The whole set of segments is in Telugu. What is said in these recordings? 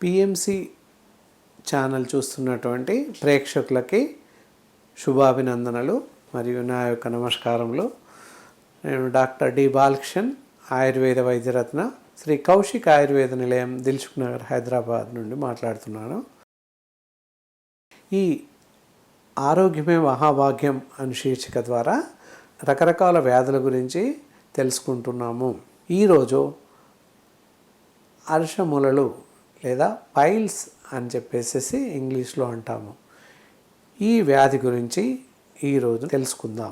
పిఎంసి ఛానల్ చూస్తున్నటువంటి ప్రేక్షకులకి శుభాభినందనలు మరియు నా యొక్క నమస్కారములు. నేను డాక్టర్ డి బాలకిషన్, ఆయుర్వేద వైద్యరత్న, శ్రీ కౌశిక్ ఆయుర్వేద నిలయం, దిల్సుఖ్ నగర్, హైదరాబాద్ నుండి మాట్లాడుతున్నాను. ఈ ఆరోగ్యమే మహాభాగ్యం అనే శీర్షిక ద్వారా రకరకాల వ్యాధుల గురించి తెలుసుకుంటున్నాము. ఈరోజు అర్షములలు లేదా పైల్స్ అని చెప్పేసి ఇంగ్లీష్లో అంటాము. ఈ వ్యాధి గురించి ఈరోజు తెలుసుకుందాం.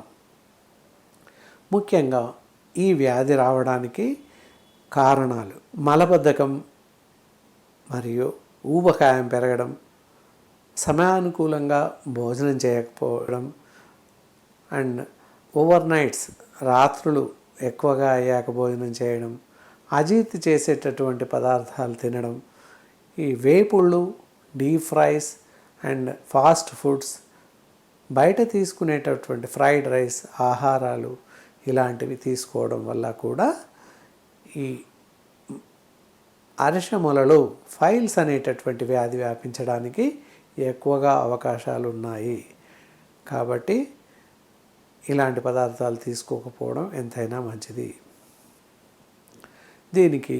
ముఖ్యంగా ఈ వ్యాధి రావడానికి కారణాలు మలబద్ధకం మరియు ఊబకాయం పెరగడం, సమయానుకూలంగా భోజనం చేయకపోవడం అండ్ ఓవర్ నైట్స్ రాత్రులు ఎక్కువగా అయ్యాక భోజనం చేయడం, అజీర్తి చేసేటటువంటి పదార్థాలు తినడం, ఈ వేపుళ్ళు, deep fries and fast foods, బయట తీసుకునేటటువంటి ఫ్రైడ్ రైస్ ఆహారాలు ఇలాంటివి తీసుకోవడం వల్ల కూడా ఈ అరిషములలో ఫైల్స్ అనేటటువంటి వ్యాధి వ్యాపించడానికి ఎక్కువగా అవకాశాలు ఉన్నాయి. కాబట్టి ఇలాంటి పదార్థాలు తీసుకోకపోవడం ఎంతైనా మంచిది. దీనికి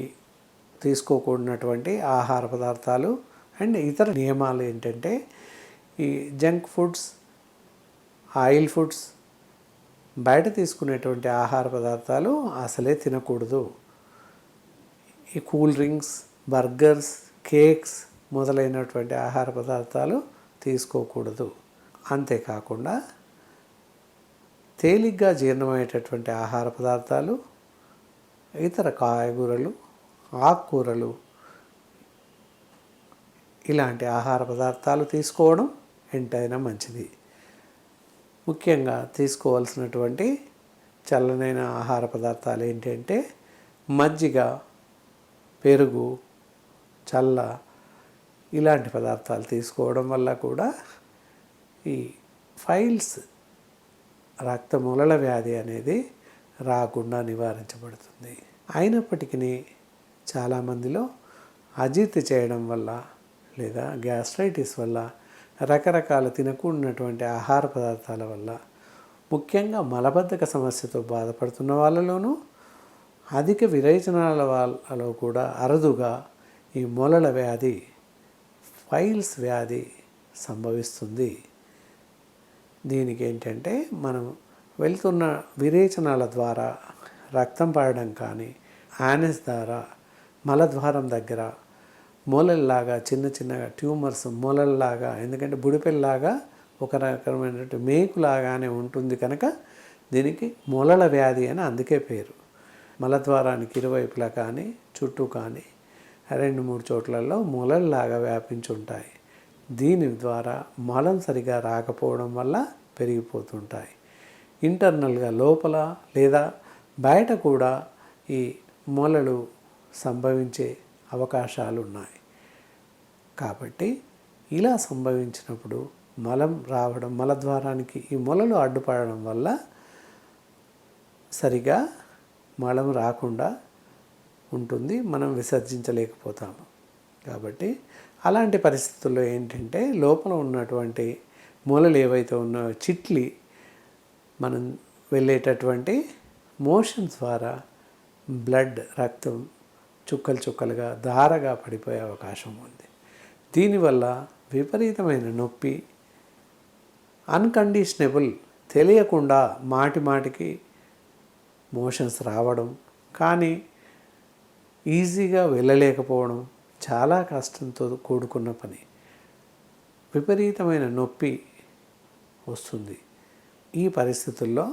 తీసుకోకూడనటువంటి ఆహార పదార్థాలు అండ్ ఇతర నియమాలు ఏంటంటే, ఈ జంక్ ఫుడ్స్, ఆయిల్ ఫుడ్స్, బయట తీసుకునేటువంటి ఆహార పదార్థాలు అసలే తినకూడదు. ఈ కూల్ డ్రింక్స్, బర్గర్స్, కేక్స్ మొదలైనటువంటి ఆహార పదార్థాలు తీసుకోకూడదు. అంతేకాకుండా తేలిగ్గా జీర్ణమయ్యేటటువంటి ఆహార పదార్థాలు, ఇతర కాయగూరలు, ఆకుకూరలు ఇలాంటి ఆహార పదార్థాలు తీసుకోవడం ఎంతైనా మంచిది. ముఖ్యంగా తీసుకోవాల్సినటువంటి చల్లనైన ఆహార పదార్థాలు ఏంటంటే మజ్జిగ, పెరుగు, చల్ల ఇలాంటి పదార్థాలు తీసుకోవడం వల్ల కూడా ఈ ఫైల్స్ రక్తములల వ్యాధి అనేది రాకుండా నివారించబడుతుంది. అయినప్పటికీ చాలామందిలో అజీర్తి చేయడం వల్ల లేదా గ్యాస్ట్రైటిస్ వల్ల, రకరకాల తినకూడనటువంటి ఆహార పదార్థాల వల్ల, ముఖ్యంగా మలబద్ధక సమస్యతో బాధపడుతున్న వాళ్ళలోనూ, అధిక విరేచనాల వాళ్ళలో కూడా అరుదుగా ఈ మొలల వ్యాధి, ఫైల్స్ వ్యాధి సంభవిస్తుంది. దీనికి ఏంటంటే, మనం వెళ్తున్న విరేచనాల ద్వారా రక్తం పడడం కానీ, యానస్ ద్వారా మలద్వారం దగ్గర మొలల్లాగా చిన్న చిన్నగా ట్యూమర్స్ మొలల్లాగా, ఎందుకంటే బుడిపెల్లాగా ఒక రకమైనటువంటి మేకులాగానే ఉంటుంది కనుక దీనికి మొలల వ్యాధి అని అందుకే పేరు. మలద్వారానికి ఇరువైపులా కానీ చుట్టూ కానీ 2-3 చోట్లలో మొలల్లాగా వ్యాపించి ఉంటాయి. దీని ద్వారా మలం సరిగా రాకపోవడం వల్ల పెరిగిపోతుంటాయి. ఇంటర్నల్గా లోపల లేదా బయట కూడా ఈ మొలలు సంభవించే అవకాశాలు ఉన్నాయి. కాబట్టి ఇలా సంభవించినప్పుడు మలం రావడం, మలద్వారానికి ఈ మొలలు అడ్డుపడడం వల్ల సరిగా మలం రాకుండా ఉంటుంది, మనం విసర్జించలేకపోతాము. కాబట్టి అలాంటి పరిస్థితుల్లో ఏంటంటే, లోపల ఉన్నటువంటి మూలలు ఏవైతే ఉన్నాయో చిట్లి మనం వెళ్ళేటటువంటి మోషన్స్ ద్వారా బ్లడ్, రక్తం చుక్కలు చుక్కలుగా ధారగా పడిపోయే అవకాశం ఉంది. దీనివల్ల విపరీతమైన నొప్పి, అన్కండిషనబుల్, తెలియకుండా మాటి మాటికి మోషన్స్ రావడం, కానీ ఈజీగా వెళ్ళలేకపోవడం చాలా కష్టంతో కూడుకున్న పని. విపరీతమైన నొప్పి వస్తుంది. ఈ పరిస్థితుల్లో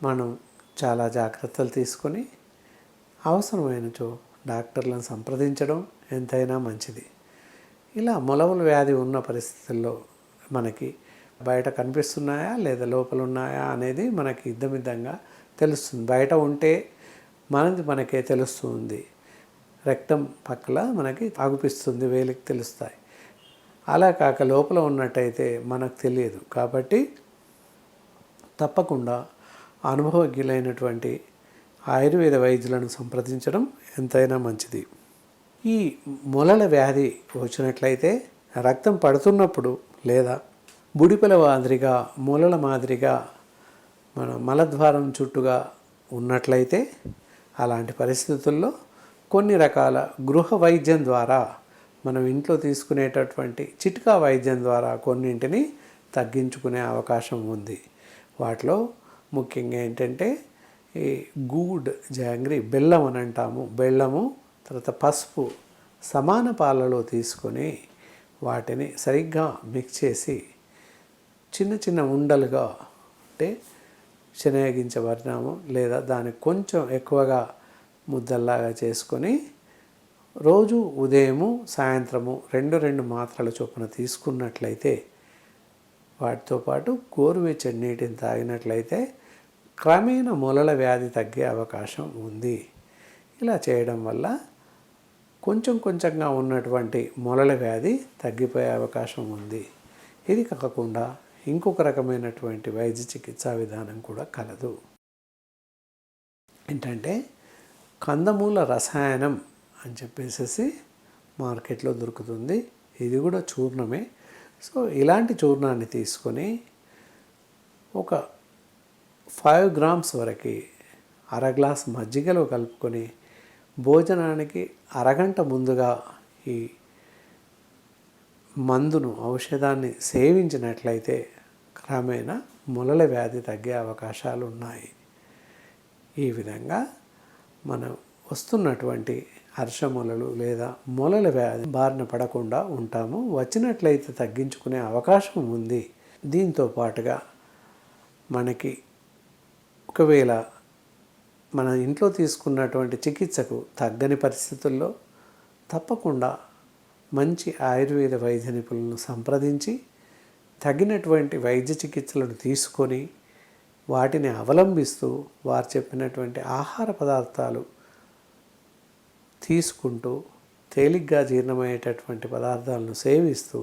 మనం చాలా జాగ్రత్తలు తీసుకొని అవసరమైనచో డాక్టర్లను సంప్రదించడం ఎంతైనా మంచిది. ఇలా మొలవల వ్యాధి ఉన్న పరిస్థితుల్లో మనకి బయట కనిపిస్తున్నాయా లేదా లోపల ఉన్నాయా అనేది మనకి ఇద్దమిద్దంగా తెలుస్తుంది. బయట ఉంటే మనకే తెలుస్తుంది, రక్తం పక్కల మనకి అగుపిస్తుంది, వేలికి తెలుస్తాయి. అలా కాక లోపల ఉన్నట్టయితే మనకు తెలియదు. కాబట్టి తప్పకుండా అనుభవజ్ఞులైనటువంటి ఆయుర్వేద వైద్యులను సంప్రదించడం ఎంతైనా మంచిది. ఈ మొలల వ్యాధి వచ్చినట్లయితే రక్తం పడుతున్నప్పుడు లేదా బుడిపెల మాదిరిగా మొలల మాదిరిగా మన మలద్వారం చుట్టుగా ఉన్నట్లయితే అలాంటి పరిస్థితుల్లో కొన్ని రకాల గృహ వైద్యం ద్వారా మనం ఇంట్లో తీసుకునేటటువంటి చిట్కా వైద్యం ద్వారా కొన్నింటిని తగ్గించుకునే అవకాశం ఉంది. వాటిలో ముఖ్యంగా ఏంటంటే ఈ గూడ్ జాంగ్రీ, బెల్లం అని అంటాము, బెల్లము తర్వాత పసుపు సమాన పాలలో తీసుకొని వాటిని సరిగ్గా మిక్స్ చేసి చిన్న చిన్న ఉండలుగా అంటే శనగించబడినాము లేదా దానికి కొంచెం ఎక్కువగా ముద్దల్లాగా చేసుకొని రోజు ఉదయము సాయంత్రము 2 మాత్రల చొప్పున తీసుకున్నట్లయితే వాటితో పాటు గోరువెచ్చని నీటిని తాగినట్లయితే క్రమేణా మొలల వ్యాధి తగ్గే అవకాశం ఉంది. ఇలా చేయడం వల్ల కొంచెం కొంచెంగా ఉన్నటువంటి మొలల వ్యాధి తగ్గిపోయే అవకాశం ఉంది. ఇది కాకుండా ఇంకొక రకమైనటువంటి వైద్య చికిత్సా విధానం కూడా కలదు. ఏంటంటే కందమూల రసాయనం అని చెప్పేసి మార్కెట్లో దొరుకుతుంది. ఇది కూడా చూర్ణమే. సో ఇలాంటి చూర్ణాన్ని తీసుకొని ఒక 5 grams వరకు అర గ్లాస్ మజ్జిగలో కలుపుకొని భోజనానికి అరగంట ముందుగా ఈ మందును ఔషధాన్ని సేవించినట్లయితే క్రమేణా మొలల వ్యాధి తగ్గే అవకాశాలు ఉన్నాయి. ఈ విధంగా మనం వస్తున్నటువంటి అర్షమొలలు లేదా మొలల వ్యాధి బారిన పడకుండా ఉంటాము. వచ్చినట్లయితే తగ్గించుకునే అవకాశం ఉంది. దీంతో పాటుగా మనకి ఒకవేళ మన ఇంట్లో తీసుకున్నటువంటి చికిత్సకు తగ్గని పరిస్థితుల్లో తప్పకుండా మంచి ఆయుర్వేద వైద్య నిపుణులను సంప్రదించి తగినటువంటి వైద్య చికిత్సలను తీసుకొని వాటిని అవలంబిస్తూ వారు చెప్పినటువంటి ఆహార పదార్థాలు తీసుకుంటూ తేలిగ్గా జీర్ణమయ్యేటటువంటి పదార్థాలను సేవిస్తూ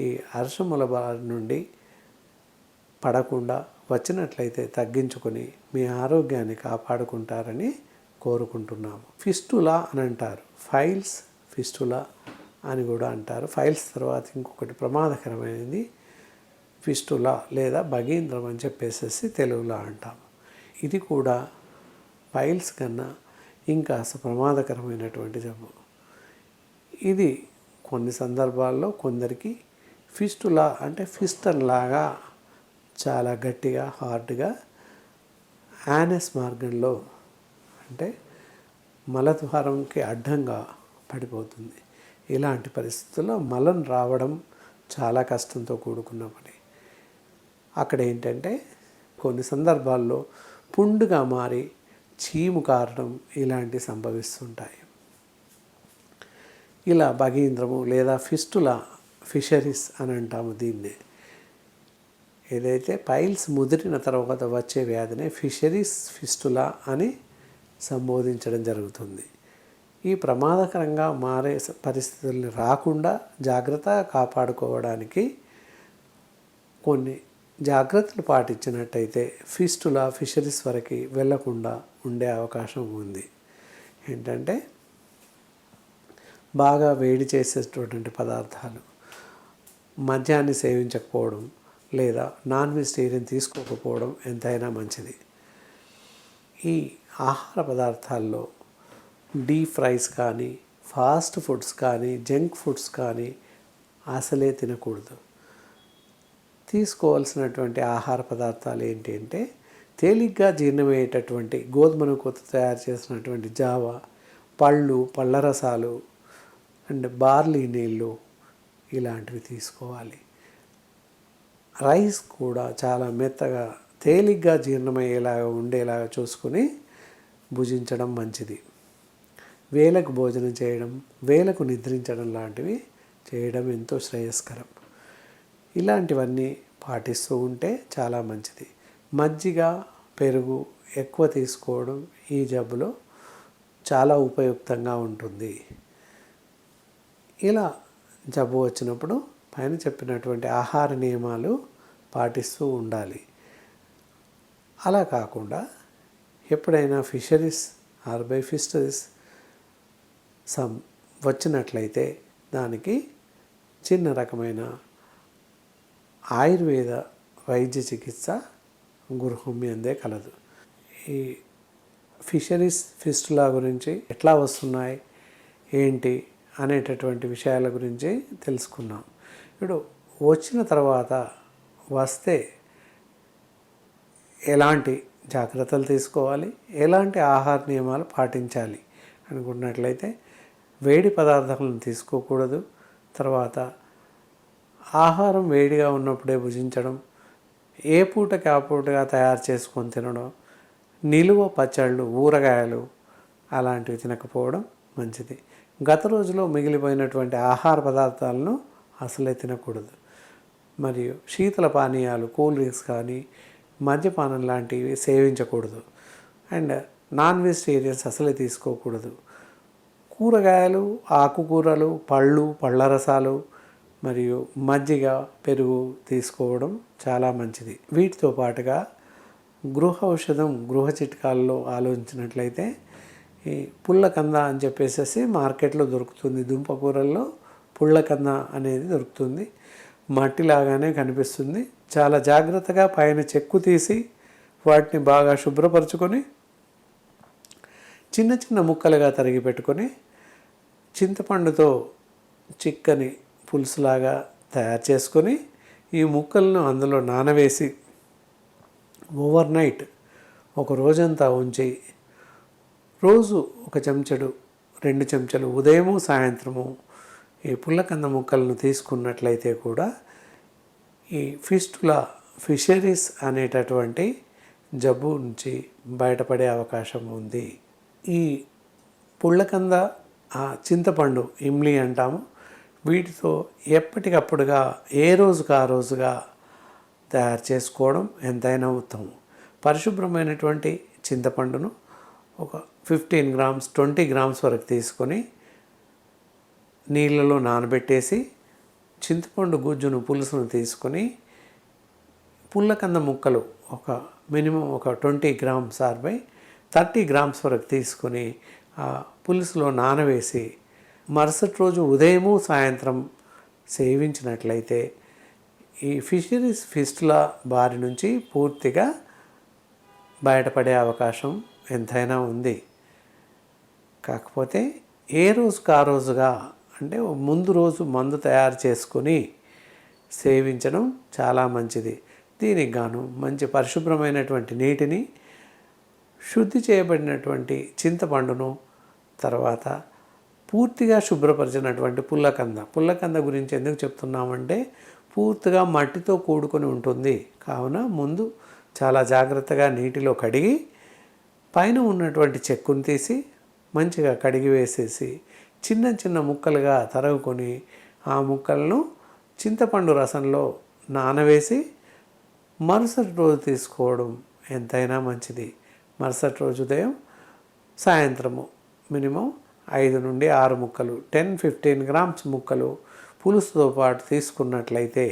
ఈ అర్షముల బారి నుండి పడకుండా వచ్చినట్లయితే తగ్గించుకొని మీ ఆరోగ్యాన్ని కాపాడుకుంటారని కోరుకుంటున్నాము. ఫిస్టులా అని అంటారు, ఫైల్స్ ఫిస్టులా అని కూడా అంటారు. ఫైల్స్ తర్వాత ఇంకొకటి ప్రమాదకరమైనది ఫిస్టులా లేదా భగీంద్రం అని చెప్పేసి తెలుగులో అంటాము. ఇది కూడా ఫైల్స్ కన్నా ఇంకా ప్రమాదకరమైనటువంటి జబ్బు. ఇది కొన్ని సందర్భాల్లో కొందరికి ఫిస్టులా అంటే ఫిస్టన్ లాగా చాలా గట్టిగా హార్డ్గా యానస్ మార్గంలో అంటే మలద్వారంకి అడ్డంగా పడిపోతుంది. ఇలాంటి పరిస్థితుల్లో మలం రావడం చాలా కష్టంతో కూడుకున్న పని. అక్కడ ఏంటంటే కొన్ని సందర్భాల్లో పుండుగా మారి చీము కారడం ఇలాంటివి సంభవిస్తుంటాయి. ఇలా భగీంద్రము లేదా ఫిస్టులా, ఫిషరీస్ అని అంటాము దీన్నే. ఏదైతే పైల్స్ ముదిరిన తర్వాత వచ్చే వ్యాధినే ఫిషరీస్ ఫిస్టులా అని సంబోధించడం జరుగుతుంది. ఈ ప్రమాదకరంగా మారే పరిస్థితుల్ని రాకుండా జాగ్రత్తగా కాపాడుకోవడానికి కొన్ని జాగ్రత్తలు పాటించినట్టయితే ఫిస్టులా, ఫిషరీస్ వరకు వెళ్లకుండా ఉండే అవకాశం ఉంది. ఏంటంటే బాగా వేడి చేసేటటువంటి పదార్థాలు, మద్యాన్ని సేవించకపోవడం లేదా నాన్ వెజిటేరియన్ తీసుకోకపోవడం ఎంతైనా మంచిది. ఈ ఆహార పదార్థాల్లో డీప్ ఫ్రైస్ కానీ, ఫాస్ట్ ఫుడ్స్ కానీ, జంక్ ఫుడ్స్ కానీ అసలే తినకూడదు. తీసుకోవాల్సినటువంటి ఆహార పదార్థాలు ఏంటి అంటే తేలిగ్గా జీర్ణమయ్యేటటువంటి గోధుమ నూకతో తయారు చేసినటువంటి జావా, పళ్ళు, పళ్ళ రసాలు అండ్ బార్లీ నీళ్ళు ఇలాంటివి తీసుకోవాలి. రైస్ కూడా చాలా మెత్తగా తేలిగ్గా జీర్ణమయ్యేలాగా ఉండేలాగా చూసుకొని భుజించడం మంచిది. వేళకు భోజనం చేయడం, వేళకు నిద్రించడం లాంటివి చేయడం ఎంతో శ్రేయస్కరం. ఇలాంటివన్నీ పాటిస్తూ ఉంటే చాలా మంచిది. మజ్జిగ, పెరుగు ఎక్కువ తీసుకోవడం ఈ జబ్బులో చాలా ఉపయుక్తంగా ఉంటుంది. ఇలా జబ్బు వచ్చినప్పుడు పైన చెప్పినటువంటి ఆహార నియమాలు పాటిస్తూ ఉండాలి. అలా కాకుండా ఎప్పుడైనా ఫిషరీస్ ఆర్ బై ఫిస్టరీస్ వచ్చినట్లయితే దానికి చిన్న రకమైన ఆయుర్వేద వైద్య చికిత్స గృహం అందే కలదు. ఈ ఫిషరీస్ ఫిస్టులా గురించి ఎట్లా వస్తున్నాయి ఏంటి అనేటటువంటి విషయాల గురించి తెలుసుకున్నాం. ఇప్పుడు వచ్చిన తర్వాత వస్తే ఎలాంటి జాగ్రత్తలు తీసుకోవాలి, ఎలాంటి ఆహార నియమాలు పాటించాలి అనుకున్నట్లయితే వేడి పదార్థాలను తీసుకోకూడదు. తర్వాత ఆహారం వేడిగా ఉన్నప్పుడే భుజించడం, ఏ పూటకి ఆ పూటగా తయారు చేసుకొని తినడం, నిలువ పచ్చళ్ళు ఊరగాయలు అలాంటివి తినకపోవడం మంచిది. గత రోజులో మిగిలిపోయినటువంటి ఆహార పదార్థాలను అసలే తినకూడదు. మరియు శీతల పానీయాలు కూల్ డ్రింక్స్ కానీ మద్యపానం లాంటివి సేవించకూడదు. అండ్ నాన్ వెజిటేరియన్స్ అసలే తీసుకోకూడదు. కూరగాయలు, ఆకుకూరలు, పళ్ళు, పళ్ళ రసాలు మరియు మజ్జిగ, పెరుగు తీసుకోవడం చాలా మంచిది. వీటితో పాటుగా గృహ ఔషధం, గృహ చిట్కాల్లో ఆలోచించినట్లయితే ఈ పుల్లకంద అని చెప్పేసి మార్కెట్లో దొరుకుతుంది. దుంపకూరల్లో పుల్లకంద అనేది దొరుకుతుంది. మట్టిలాగానే కనిపిస్తుంది. చాలా జాగ్రత్తగా పైన చెక్కు తీసి వాటిని బాగా శుభ్రపరచుకొని చిన్న చిన్న ముక్కలుగా తరిగి పెట్టుకొని చింతపండుతో చిక్కని పులుసులాగా తయారు చేసుకొని ఈ ముక్కలను అందులో నానవేసి ఓవర్ నైట్ ఒక రోజంతా ఉంచి రోజు ఒక చెంచాడు 2 చెంచాలు ఉదయము సాయంత్రము ఈ పుల్లకంద ముక్కలను తీసుకున్నట్లయితే కూడా ఈ ఫిషరీస్ అనేటటువంటి జబ్బు నుంచి బయటపడే అవకాశం ఉంది. ఈ పుల్లకంద, చింతపండు, ఇమ్లీ అంటాము, వీటితో ఎప్పటికప్పుడుగా ఏ రోజుకు ఆ రోజుగా తయారు చేసుకోవడం ఎంతైనా ఉత్తమం. పరిశుభ్రమైనటువంటి చింతపండును ఒక 15 గ్రామ్స్ 20 గ్రామ్స్ వరకు తీసుకొని నీళ్ళలో నానబెట్టేసి చింతపండు గుజ్జును పులుసును తీసుకొని పుల్లకంద ముక్కలు మినిమం ఒక 20 గ్రామ్స్ ఆర్ 30 గ్రామ్స్ వరకు తీసుకొని ఆ పులుసులో నానవేసి మరుసటి రోజు ఉదయము సాయంత్రం సేవించినట్లయితే ఈ ఫిషరీస్ ఫిస్టులా బారి నుంచి పూర్తిగా బయటపడే అవకాశం ఎంతైనా ఉంది. కాకపోతే ఏ రోజుకు ఆ రోజుగా అంటే ముందు రోజు మందు తయారు చేసుకొని సేవించడం చాలా మంచిది. దీనికి గాను మంచి పరిశుభ్రమైనటువంటి నీటిని, శుద్ధి చేయబడినటువంటి చింతపండును, తర్వాత పూర్తిగా శుభ్రపరిచినటువంటి పుల్లకంద గురించి ఎందుకు చెప్తున్నామంటే పూర్తిగా మట్టితో కూడుకొని ఉంటుంది. కావున ముందు చాలా జాగ్రత్తగా నీటిలో కడిగి పైన ఉన్నటువంటి చెక్కును తీసి మంచిగా కడిగి వేసేసి చిన్న చిన్న ముక్కలుగా తరుగుకొని ఆ ముక్కలను చింతపండు రసంలో నానవేసి మరుసటి రోజు తీసుకోవడం ఎంతైనా మంచిది. మరుసటి రోజు ఉదయం సాయంత్రము మినిమం 5 నుండి 6 ముక్కలు 10-15 గ్రామ్స్ ముక్కలు పులుసుతో పాటు తీసుకున్నట్లయితే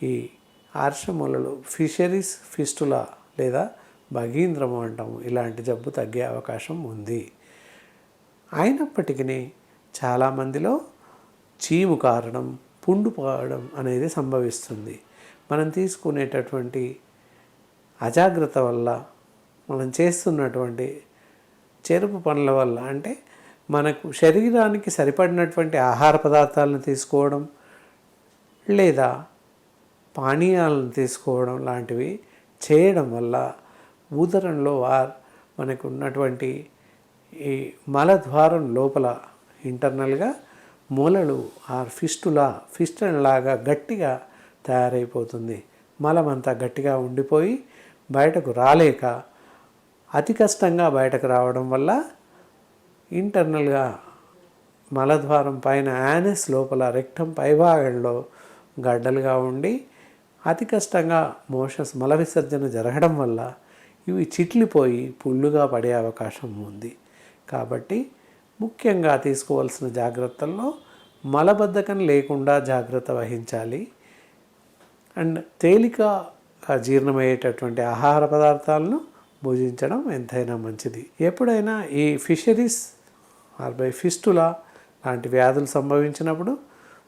ఈ ఆర్షములలో ఫిషరీస్ ఫిస్టులా లేదా భగీంద్రము అంటాము, ఇలాంటి జబ్బు తగ్గే అవకాశం ఉంది. అయినప్పటికీ చాలామందిలో చీము కారడం, పుండు పోవడం అనేది సంభవిస్తుంది. మనం తీసుకునేటటువంటి అజాగ్రత్త వల్ల, మనం చేస్తున్నటువంటి చెరుపు పనుల వల్ల, అంటే మనకు శరీరానికి సరిపడినటువంటి ఆహార పదార్థాలను తీసుకోవడం లేదా పానీయాలను తీసుకోవడం లాంటివి చేయడం వల్ల ఉదరంలో మనకు ఉన్నటువంటి ఈ మలద్వారం లోపల ఇంటర్నల్గా మూలలు ఫిస్టన్లాగా గట్టిగా తయారైపోతుంది. మలమంతా గట్టిగా ఉండిపోయి బయటకు రాలేక అతి కష్టంగా బయటకు రావడం వల్ల ఇంటర్నల్గా మలద్వారం పైన యానస్ లోపల రెక్టం పైభాగంలో గడ్డలుగా ఉండి అతి కష్టంగా మల విసర్జన జరగడం వల్ల ఇవి చిట్లిపోయి పుళ్ళుగా పడే అవకాశం ఉంది. కాబట్టి ముఖ్యంగా తీసుకోవాల్సిన జాగ్రత్తల్లో మలబద్ధకం లేకుండా జాగ్రత్త వహించాలి. అండ్ తేలిక జీర్ణమయ్యేటటువంటి ఆహార పదార్థాలను భుజించడం ఎంతైనా మంచిది. ఎప్పుడైనా ఈ ఫిషరీస్ ఫిస్టులా లాంటి వ్యాధులు సంభవించినప్పుడు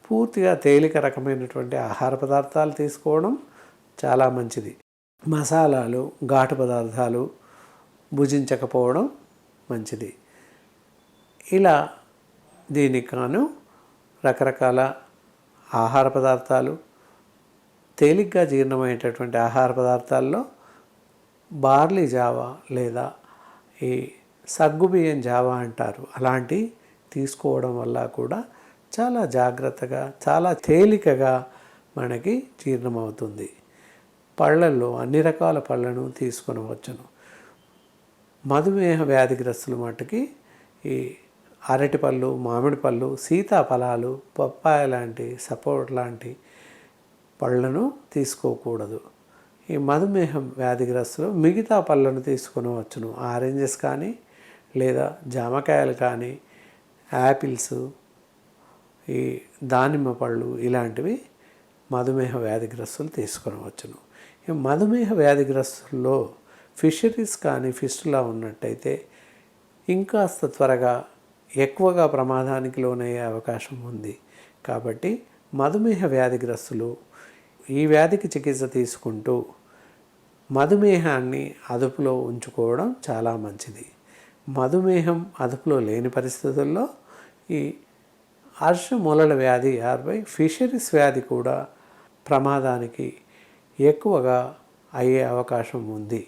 పూర్తిగా తేలిక రకమైనటువంటి ఆహార పదార్థాలు తీసుకోవడం చాలా మంచిది. మసాలాలు, ఘాటు పదార్థాలు భుజించకపోవడం మంచిది. ఇలా దీనికి కాను రకరకాల ఆహార పదార్థాలు, తేలిగ్గా జీర్ణమయ్యేటటువంటి ఆహార పదార్థాల్లో బార్లీ జావా లేదా ఈ సగ్గుబియ్యం జావా అంటారు, అలాంటి తీసుకోవడం వల్ల కూడా చాలా జాగ్రత్తగా, చాలా తేలికగా మనకి జీర్ణమవుతుంది. పళ్ళల్లో అన్ని రకాల పళ్ళను తీసుకొనవచ్చును. మధుమేహ వ్యాధిగ్రస్తులు మట్టుకి ఈ అరటి పళ్ళు, మామిడి పళ్ళు, సీతాఫలాలు, పప్పాయ లాంటి, సపోర్ట్ లాంటి పళ్ళను తీసుకోకూడదు. ఈ మధుమేహం వ్యాధిగ్రస్తులు మిగతా పళ్ళను తీసుకొనవచ్చును. ఆరెంజెస్ కానీ లేదా జామకాయలు కానీ, యాపిల్స్, ఈ దానిమ్మ పళ్ళు ఇలాంటివి మధుమేహ వ్యాధిగ్రస్తులు తీసుకొనవచ్చును. ఈ మధుమేహ వ్యాధిగ్రస్తుల్లో ఫిషరీస్ కానీ ఫిస్టులా ఉన్నట్టయితే ఇంకాస్త త్వరగా ఎక్కువగా ప్రమాదానికి లోనయ్యే అవకాశం ఉంది. కాబట్టి మధుమేహ వ్యాధిగ్రస్తులు ఈ వ్యాధికి చికిత్స తీసుకుంటూ మధుమేహాన్ని అదుపులో ఉంచుకోవడం చాలా మంచిది. మధుమేహం అదుపులో లేని పరిస్థితుల్లో ఈ అర్షమూలల వ్యాధి ఫిషరీస్ వ్యాధి కూడా ప్రమాదానికి ఎక్కువగా అయ్యే అవకాశం ఉంది.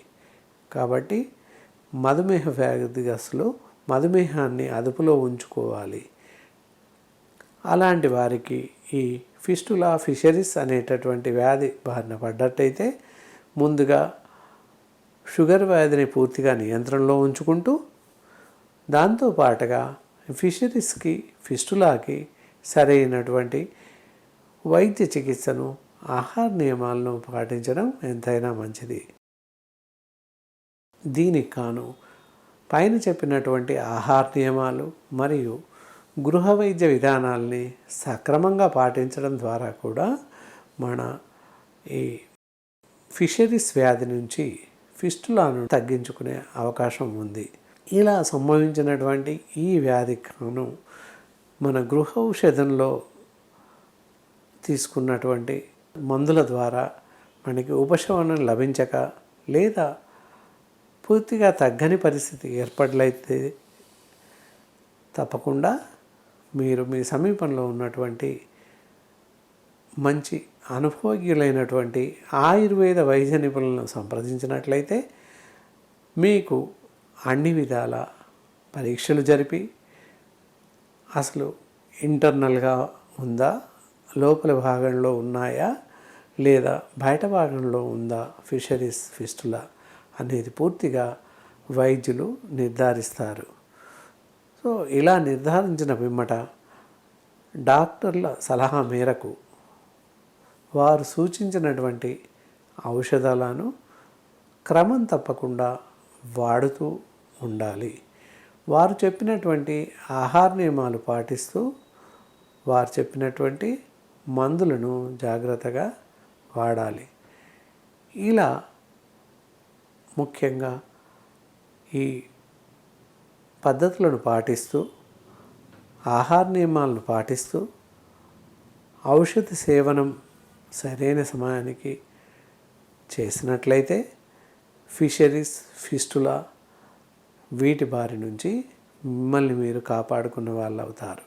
కాబట్టి మధుమేహ వ్యాధిగ్రస్తులు మధుమేహాన్ని అదుపులో ఉంచుకోవాలి. అలాంటి వారికి ఈ ఫిస్టులా, ఫిషరీస్ అనేటటువంటి వ్యాధి బారిన పడ్డట్టయితే ముందుగా షుగర్ వ్యాధిని పూర్తిగా నియంత్రణలో ఉంచుకుంటూ దాంతోపాటుగా ఫిషరీస్కి, ఫిస్టులాకి సరైనటువంటి వైద్య చికిత్సను, ఆహార నియమాలను పాటించడం ఎంతైనా మంచిది. దీనికి కాను పైన చెప్పినటువంటి ఆహార నియమాలు మరియు గృహ వైద్య విధానాల్ని సక్రమంగా పాటించడం ద్వారా కూడా మన ఈ ఫిషరీస్ వ్యాధి నుంచి ఫిస్టులాను తగ్గించుకునే అవకాశం ఉంది. ఇలా సంభవించినటువంటి ఈ వ్యాధికి కాను మన గృహ ఔషధంలో తీసుకున్నటువంటి మందుల ద్వారా మనకి ఉపశమనం లభించక లేదా పూర్తిగా తగ్గని పరిస్థితి ఏర్పడలైతే తప్పకుండా మీరు మీ సమీపంలో ఉన్నటువంటి మంచి అనుభవజ్ఞులైనటువంటి ఆయుర్వేద వైద్య నిపుణులను సంప్రదించినట్లయితే మీకు అన్ని విధాల పరీక్షలు జరిపి అసలు ఇంటర్నల్గా ఉందా, లోపల భాగంలో ఉన్నాయా లేదా బయట భాగంలో ఉందా ఫిషరీస్ ఫిస్టులా అనేది పూర్తిగా వైద్యులు నిర్ధారిస్తారు. సో ఇలా నిర్ధారించిన పిమ్మట డాక్టర్ల సలహా మేరకు వారు సూచించినటువంటి ఔషధాలను క్రమం తప్పకుండా వాడుతూ ఉండాలి. వారు చెప్పినటువంటి ఆహార నియమాలు పాటిస్తూ వారు చెప్పినటువంటి మందులను జాగ్రత్తగా వాడాలి. ఇలా ముఖ్యంగా ఈ పద్ధతులను పాటిస్తూ, ఆహార నియమాలను పాటిస్తూ, ఔషధ సేవనం సరైన సమయానికి చేసినట్లయితే ఫిషరీస్, ఫిస్టులా వీటి బారి నుంచి మిమ్మల్ని మీరు కాపాడుకున్న వాళ్ళు అవుతారు.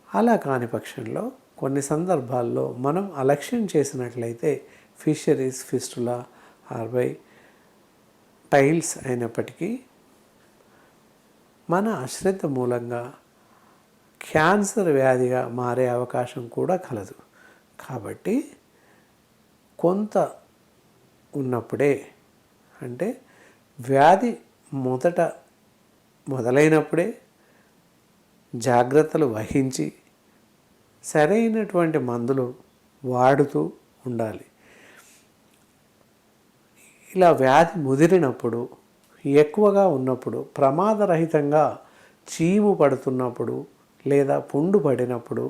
అలా కాని పక్షంలో కొన్ని సందర్భాల్లో మనం అలక్ష్యం చేసినట్లయితే ఫిషరీస్, ఫిస్టులా టైల్స్ అయినప్పటికీ మన అశ్రద్ధ మూలంగా క్యాన్సర్ వ్యాధిగా మారే అవకాశం కూడా కలదు. కాబట్టి కొంత ఉన్నప్పుడే, అంటే వ్యాధి మొదలైనప్పుడే జాగ్రత్తలు వహించి సరైనటువంటి మందులు వాడుతూ ఉండాలి. ఇలా వ్యాధి ముదిరినప్పుడు, ఎక్కువగా ఉన్నప్పుడు, ప్రమాదరహితంగా చీము పడుతున్నప్పుడు లేదా పుండు పడినప్పుడు,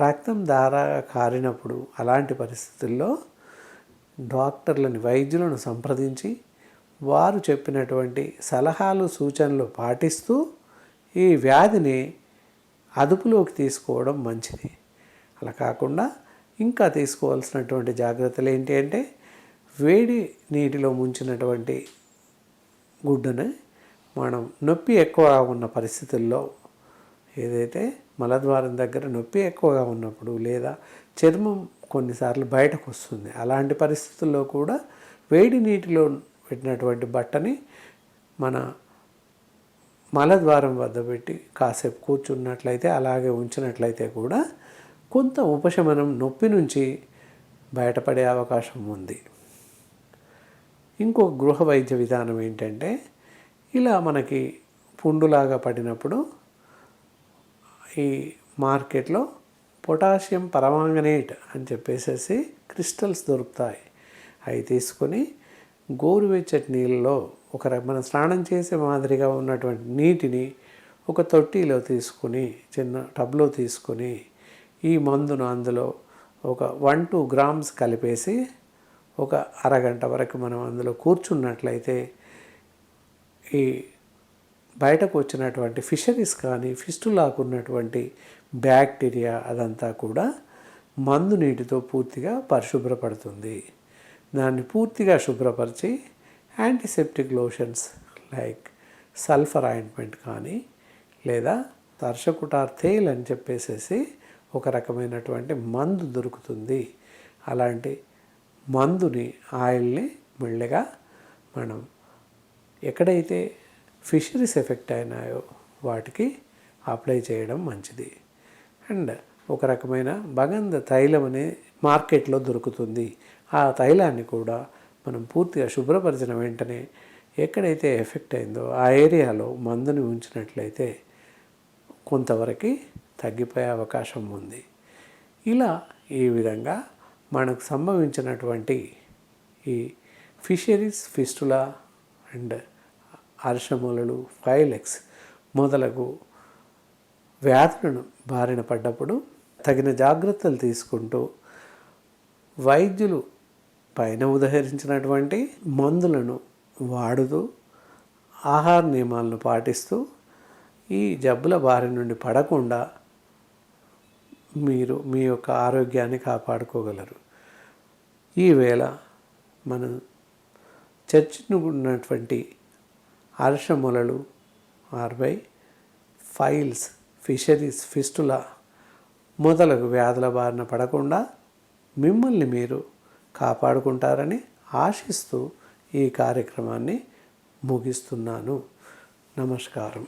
రక్తం ధారగా కారినప్పుడు, అలాంటి పరిస్థితుల్లో డాక్టర్లని, వైద్యులను సంప్రదించి వారు చెప్పినటువంటి సలహాలు, సూచనలు పాటిస్తూ ఈ వ్యాధిని అదుపులోకి తీసుకోవడం మంచిది. అలా కాకుండా ఇంకా తీసుకోవాల్సినటువంటి జాగ్రత్తలు ఏంటి అంటే, వేడి నీటిలో ముంచినటువంటి గుడ్డని మనం నొప్పి ఎక్కువగా ఉన్న పరిస్థితుల్లో, ఏదైతే మలద్వారం దగ్గర నొప్పి ఎక్కువగా ఉన్నప్పుడు, లేదా చర్మం కొన్నిసార్లు బయటకు వస్తుంది, అలాంటి పరిస్థితుల్లో కూడా వేడి నీటిలో పెట్టినటువంటి బట్టని మన మలద్వారం వద్ద పెట్టి కాసేపు కూర్చున్నట్లయితే, అలాగే ఉంచినట్లయితే కూడా కొంత ఉపశమనం నొప్పి నుంచి బయటపడే అవకాశం ఉంది. ఇంకో గృహ వైద్య విధానం ఏంటంటే, ఇలా మనకి పుండులాగా పడినప్పుడు ఈ మార్కెట్లో పొటాషియం పరమాంగనేట్ అని చెప్పేసి క్రిస్టల్స్ దొరుకుతాయి. అవి తీసుకొని గోరువెచ్చటి నీళ్ళలో మనం స్నానం చేసే మాదిరిగా ఉన్నటువంటి నీటిని ఒక తొట్టిలో తీసుకొని, చిన్న టబ్లో తీసుకొని, ఈ మందును అందులో ఒక 1-2 గ్రామ్స్ కలిపేసి ఒక అరగంట వరకు మనం అందులో కూర్చున్నట్లయితే ఈ బయటకు వచ్చినటువంటి ఫిషరీస్ కానీ, ఫిస్టులాకు ఉన్నటువంటి బ్యాక్టీరియా అదంతా కూడా మందు నీటితో పూర్తిగా పరిశుభ్రపడుతుంది. దాన్ని పూర్తిగా శుభ్రపరిచి antiseptic lotions like sulphur ointment కానీ, లేదా తర్షకుటార్ తేల్ అని చెప్పేసి ఒక రకమైనటువంటి మందు దొరుకుతుంది. అలాంటి మందుని, ఆయిల్ని మెల్లగా మనం ఎక్కడైతే ఫిషరీస్ ఎఫెక్ట్ అయినాయో వాటికి అప్లై చేయడం మంచిది. అండ్ ఒక రకమైన భగంధ తైలం అనే మార్కెట్లో దొరుకుతుంది. ఆ తైలాన్ని కూడా మనం పూర్తిగా శుభ్రపరిచిన వెంటనే ఎక్కడైతే ఎఫెక్ట్ అయిందో ఆ ఏరియాలో మందుని ఉంచినట్లయితే కొంతవరకు తగ్గిపోయే అవకాశం ఉంది. ఇలా ఈ విధంగా మనకు సంభవించినటువంటి ఈ ఫిషరీస్, ఫిస్టులా అండ్ అర్షములలు, ఫైలెక్స్ మొదలగు వ్యాధులను బారిన పడ్డప్పుడు తగిన జాగ్రత్తలు తీసుకుంటూ వైద్యులు పైన ఉదహరించినటువంటి మందులను వాడుతూ ఆహార నియమాలను పాటిస్తూ ఈ జబ్బుల బారి నుండి పడకుండా మీరు మీ యొక్క ఆరోగ్యాన్ని కాపాడుకోగలరు. ఈవేళ మనం చర్చించుకున్నటువంటి అర్షములలు, ఆర్బై, ఫైల్స్, ఫిషరీస్, ఫిస్టులా మొదలగు వ్యాధుల బారిన పడకుండా మిమ్మల్ని మీరు కాపాడుకుంటారని ఆశిస్తూ ఈ కార్యక్రమాన్ని ముగిస్తున్నాను. నమస్కారం.